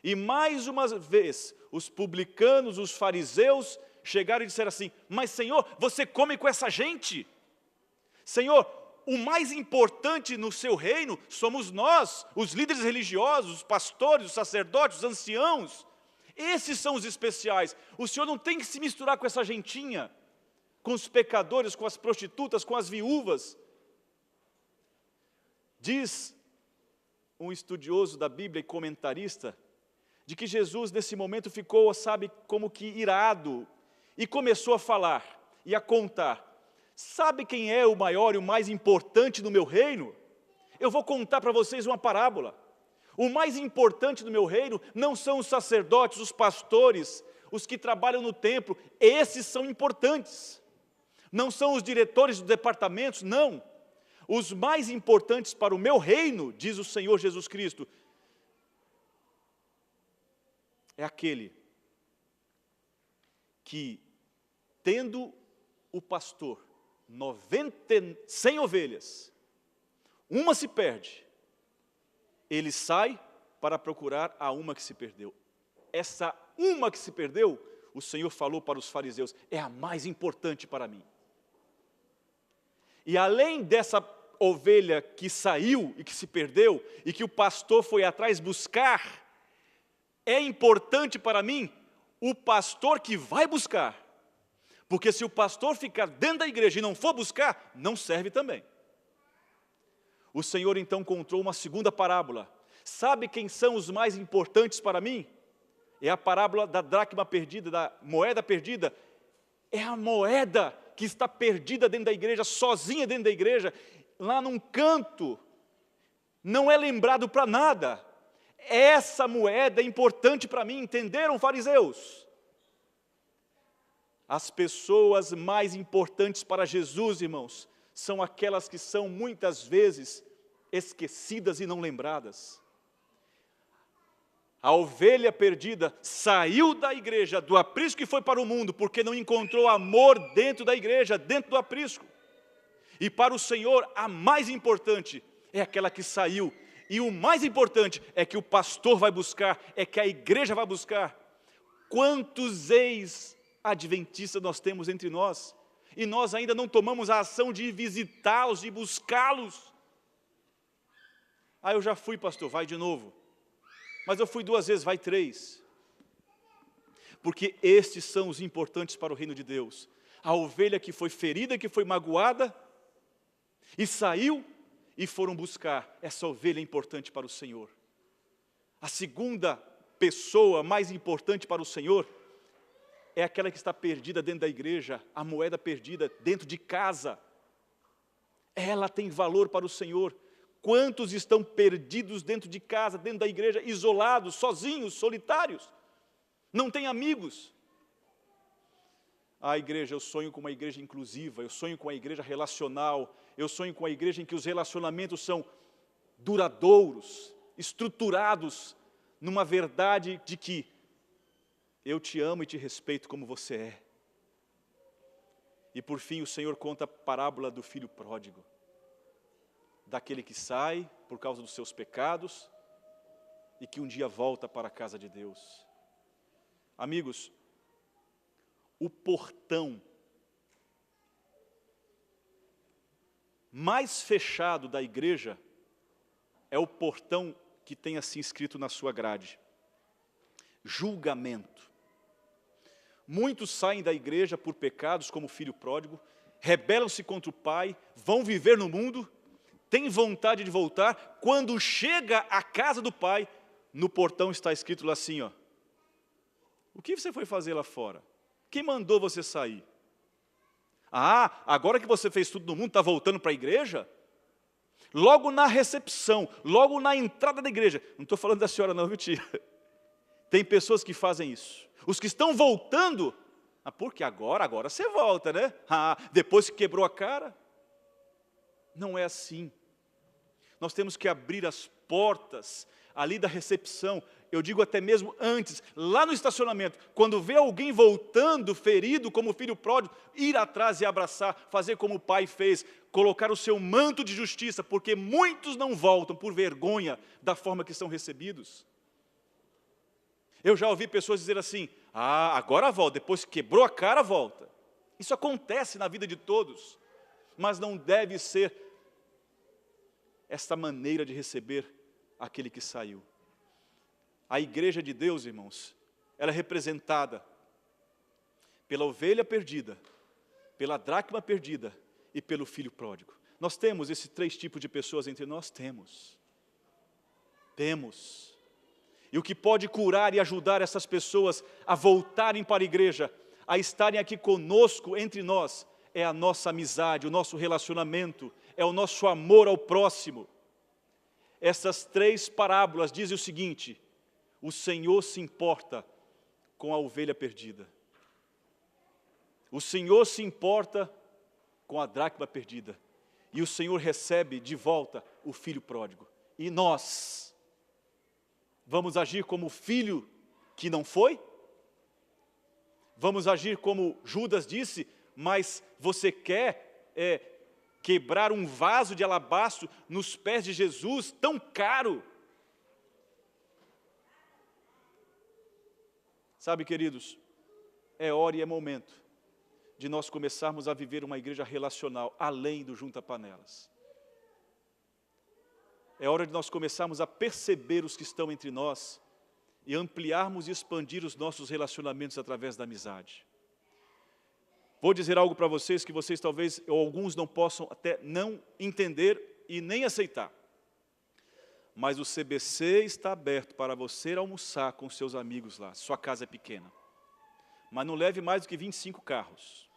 E mais uma vez, os publicanos, os fariseus, chegaram e disseram assim: mas Senhor, você come com essa gente? Senhor, o mais importante no seu reino somos nós, os líderes religiosos, os pastores, os sacerdotes, os anciãos. Esses são os especiais. O Senhor não tem que se misturar com essa gentinha, com os pecadores, com as prostitutas, com as viúvas. Diz um estudioso da Bíblia e comentarista, de que Jesus nesse momento ficou, sabe, como que irado, e começou a falar e a contar: sabe quem é o maior e o mais importante no meu reino? Eu vou contar para vocês uma parábola. O mais importante do meu reino não são os sacerdotes, os pastores, os que trabalham no templo. Esses são importantes. Não são os diretores dos departamentos, não. Os mais importantes para o meu reino, diz o Senhor Jesus Cristo, é aquele que, tendo o pastor 100 ovelhas, uma se perde, ele sai para procurar a uma que se perdeu. Essa uma que se perdeu, o Senhor falou para os fariseus: é a mais importante para mim. E além dessa ovelha que saiu e que se perdeu, e que o pastor foi atrás buscar, é importante para mim o pastor que vai buscar. Porque se o pastor ficar dentro da igreja e não for buscar, não serve também. O Senhor então contou uma segunda parábola. Sabe quem são os mais importantes para mim? É a parábola da dracma perdida, da moeda perdida. É a moeda que está perdida dentro da igreja, sozinha dentro da igreja, lá num canto, não é lembrado para nada. Essa moeda é importante para mim, entenderam, fariseus? As pessoas mais importantes para Jesus, irmãos, são aquelas que são muitas vezes esquecidas e não lembradas. A ovelha perdida saiu da igreja, do aprisco e foi para o mundo, porque não encontrou amor dentro da igreja, dentro do aprisco. E para o Senhor, a mais importante é aquela que saiu. E o mais importante é que o pastor vai buscar, é que a igreja vai buscar. Quantos ex-adventistas nós temos entre nós? E nós ainda não tomamos a ação de ir visitá-los, de buscá-los. Eu já fui, pastor, vai de novo. Mas eu fui 2 vezes, vai 3. Porque estes são os importantes para o reino de Deus. A ovelha que foi ferida, que foi magoada, e saiu, e foram buscar. Essa ovelha é importante para o Senhor. A segunda pessoa mais importante para o Senhor é aquela que está perdida dentro da igreja, a moeda perdida dentro de casa. Ela tem valor para o Senhor. Quantos estão perdidos dentro de casa, dentro da igreja, isolados, sozinhos, solitários? Não têm amigos. Igreja, eu sonho com uma igreja inclusiva, eu sonho com uma igreja relacional, eu sonho com uma igreja em que os relacionamentos são duradouros, estruturados, numa verdade de que eu te amo e te respeito como você é. E por fim o Senhor conta a parábola do filho pródigo. Daquele que sai por causa dos seus pecados e que um dia volta para a casa de Deus. Amigos, o portão mais fechado da igreja é o portão que tem assim escrito na sua grade: julgamento. Muitos saem da igreja por pecados, como o filho pródigo, rebelam-se contra o pai, vão viver no mundo, têm vontade de voltar. Quando chega à casa do pai, no portão está escrito lá assim, o que você foi fazer lá fora? Quem mandou você sair? Agora que você fez tudo no mundo, está voltando para a igreja? Logo na recepção, logo na entrada da igreja. Não estou falando da senhora não, viu, tia? Tem pessoas que fazem isso. Os que estão voltando, porque agora você volta, né? Depois que quebrou a cara. Não é assim. Nós temos que abrir as portas ali da recepção. Eu digo até mesmo antes, lá no estacionamento, quando vê alguém voltando ferido como o filho pródigo, ir atrás e abraçar, fazer como o pai fez, colocar o seu manto de justiça, porque muitos não voltam por vergonha da forma que são recebidos. Eu já ouvi pessoas dizer assim, agora volta, depois que quebrou a cara, volta. Isso acontece na vida de todos, mas não deve ser esta maneira de receber aquele que saiu. A igreja de Deus, irmãos, ela é representada pela ovelha perdida, pela dracma perdida e pelo filho pródigo. Nós temos esses 3 tipos de pessoas entre nós? Temos. E o que pode curar e ajudar essas pessoas a voltarem para a igreja, a estarem aqui conosco, entre nós, é a nossa amizade, o nosso relacionamento, é o nosso amor ao próximo. Essas 3 parábolas dizem o seguinte: o Senhor se importa com a ovelha perdida. O Senhor se importa com a dracma perdida. E o Senhor recebe de volta o filho pródigo. E nós vamos agir como o filho que não foi? Vamos agir como Judas disse, mas você quer quebrar um vaso de alabastro nos pés de Jesus, tão caro? Sabe, queridos, é hora e é momento de nós começarmos a viver uma igreja relacional, além do junta-panelas. É hora de nós começarmos a perceber os que estão entre nós e ampliarmos e expandir os nossos relacionamentos através da amizade. Vou dizer algo para vocês que vocês talvez, ou alguns não possam até não entender e nem aceitar. mas o CBC está aberto para você almoçar com seus amigos lá. Sua casa é pequena. Mas não leve mais do que 25 carros.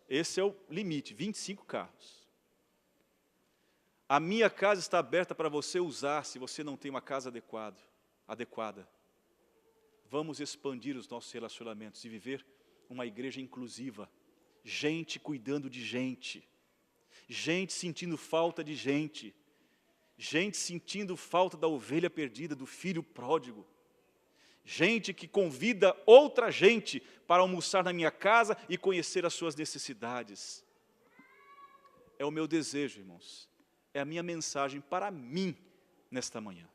Esse é o limite, 25 carros. A minha casa está aberta para você usar, se você não tem uma casa adequada. Vamos expandir os nossos relacionamentos e viver uma igreja inclusiva. Gente cuidando de gente. Gente sentindo falta de gente. Gente sentindo falta da ovelha perdida, do filho pródigo. Gente que convida outra gente para almoçar na minha casa e conhecer as suas necessidades. É o meu desejo, irmãos. É a minha mensagem para mim nesta manhã.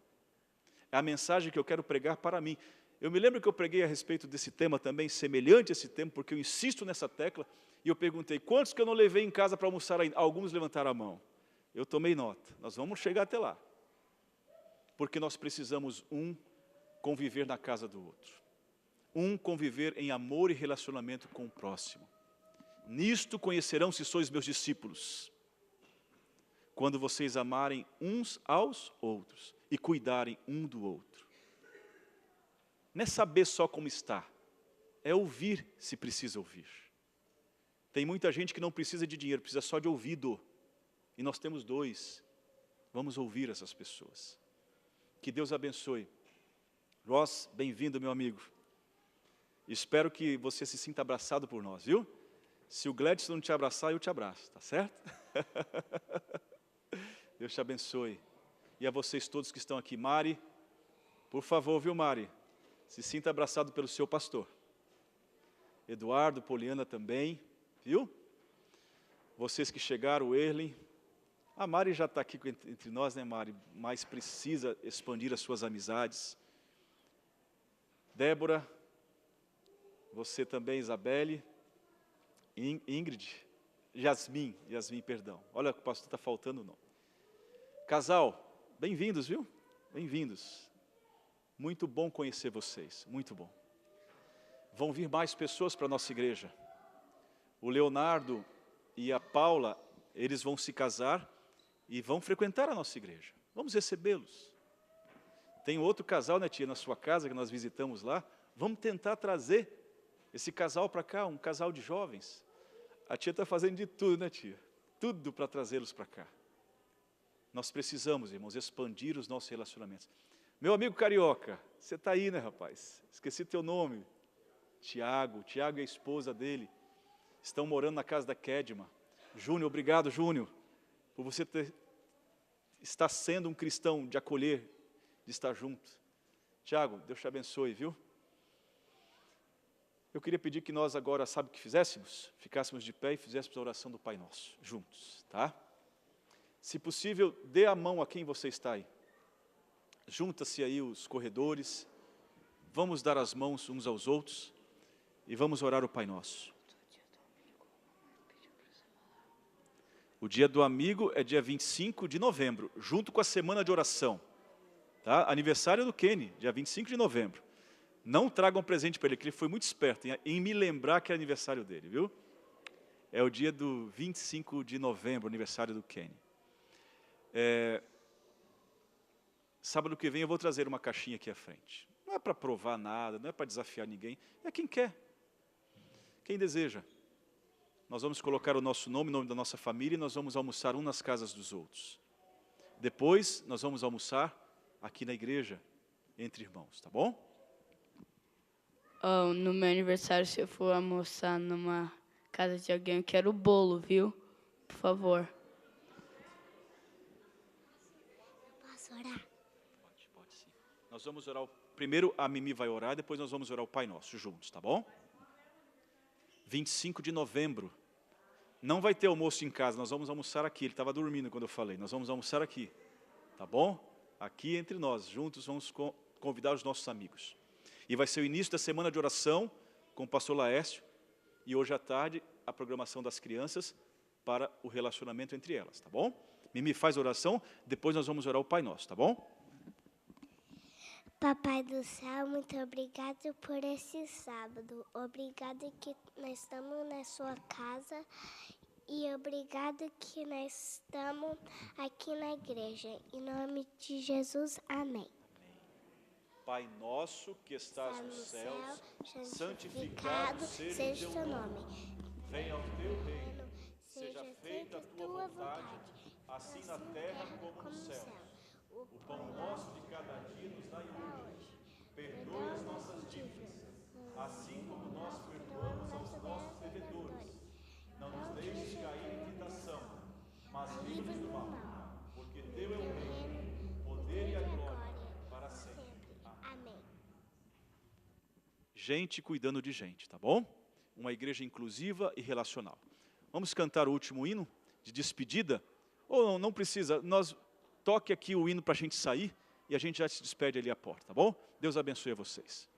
É a mensagem que eu quero pregar para mim. Eu me lembro que eu preguei a respeito desse tema também, semelhante a esse tema, porque eu insisto nessa tecla, e eu perguntei, quantos que eu não levei em casa para almoçar ainda? Alguns levantaram a mão. Eu tomei nota, nós vamos chegar até lá. Porque nós precisamos conviver na casa do outro. Conviver em amor e relacionamento com o próximo. Nisto conhecerão se sois meus discípulos. Quando vocês amarem uns aos outros e cuidarem um do outro. Não é saber só como está, é ouvir se precisa ouvir. Tem muita gente que não precisa de dinheiro, precisa só de ouvido. E nós temos 2. Vamos ouvir essas pessoas. Que Deus abençoe. Ross, bem-vindo, meu amigo. Espero que você se sinta abraçado por nós, viu? Se o Gladson não te abraçar, eu te abraço, tá certo? Deus te abençoe. E a vocês todos que estão aqui. Mari, por favor, viu, Mari? Se sinta abraçado pelo seu pastor. Eduardo, Poliana também, viu? Vocês que chegaram, o Erlen. A Mari já está aqui entre nós, né, Mari? Mas precisa expandir as suas amizades. Débora, você também, Isabelle. Ingrid, Yasmin, perdão. Olha, o pastor está faltando o nome. Casal, bem-vindos, viu? Bem-vindos. Muito bom conhecer vocês, muito bom. Vão vir mais pessoas para a nossa igreja. O Leonardo e a Paula, eles vão se casar e vão frequentar a nossa igreja. Vamos recebê-los. Tem outro casal, né, tia, na sua casa, que nós visitamos lá. Vamos tentar trazer esse casal para cá, um casal de jovens. A tia está fazendo de tudo, né, tia? Tudo para trazê-los para cá. Nós precisamos, irmãos, expandir os nossos relacionamentos. Meu amigo carioca, você está aí, né, rapaz? Esqueci teu nome. Tiago e a esposa dele estão morando na casa da Kedma. Júnior, obrigado, Júnior, por você estar sendo um cristão de acolher, de estar junto. Tiago, Deus te abençoe, viu? Eu queria pedir que nós agora, sabe o que fizéssemos? Ficássemos de pé e fizéssemos a oração do Pai Nosso, juntos, tá? Se possível, dê a mão a quem você está aí. Junta-se aí os corredores, vamos dar as mãos uns aos outros e vamos orar o Pai Nosso. O dia do amigo é dia 25 de novembro, junto com a semana de oração. Tá? Aniversário do Kenny, dia 25 de novembro. Não tragam presente para ele, que ele foi muito esperto em me lembrar que é aniversário dele, viu? É o dia do 25 de novembro, aniversário do Kenny. Sábado que vem eu vou trazer uma caixinha aqui à frente. Não é para provar nada, não é para desafiar ninguém, é quem quer, quem deseja. Nós vamos colocar o nosso nome, o nome da nossa família, e nós vamos almoçar nas casas dos outros. Depois, nós vamos almoçar aqui na igreja, entre irmãos, tá bom? No meu aniversário, se eu for almoçar numa casa de alguém, eu quero bolo, viu? Por favor. Posso orar? Pode sim. Nós vamos orar, primeiro a Mimi vai orar, depois nós vamos orar o Pai Nosso juntos, tá bom? 25 de novembro. Não vai ter almoço em casa, nós vamos almoçar aqui. Ele estava dormindo quando eu falei, nós vamos almoçar aqui, tá bom? Aqui entre nós, juntos vamos convidar os nossos amigos. E vai ser o início da semana de oração com o pastor Laércio. E hoje à tarde, a programação das crianças para o relacionamento entre elas, tá bom? Mimi faz a oração, depois nós vamos orar o Pai Nosso, tá bom? Papai do céu, muito obrigado por esse sábado. Obrigado que nós estamos na sua casa E obrigado que nós estamos aqui na igreja. Em nome de Jesus, amém. Pai nosso que estás nos céus, santificado Santificado seja o teu nome. Venha o teu reino, seja feita a tua vontade, assim na terra como no céu. O pão nosso de cada dia nos dai hoje. Perdoe as nossas dívidas, assim como nós perdoamos aos nossos devedores. Não nos deixes cair em tentação, mas livre-nos do mal, porque teu é o reino, o poder e a glória para sempre. Amém. Gente cuidando de gente, tá bom? Uma igreja inclusiva e relacional. Vamos cantar o último hino de despedida? Ou não precisa, toque aqui o hino para a gente sair e a gente já se despede ali à porta, tá bom? Deus abençoe a vocês.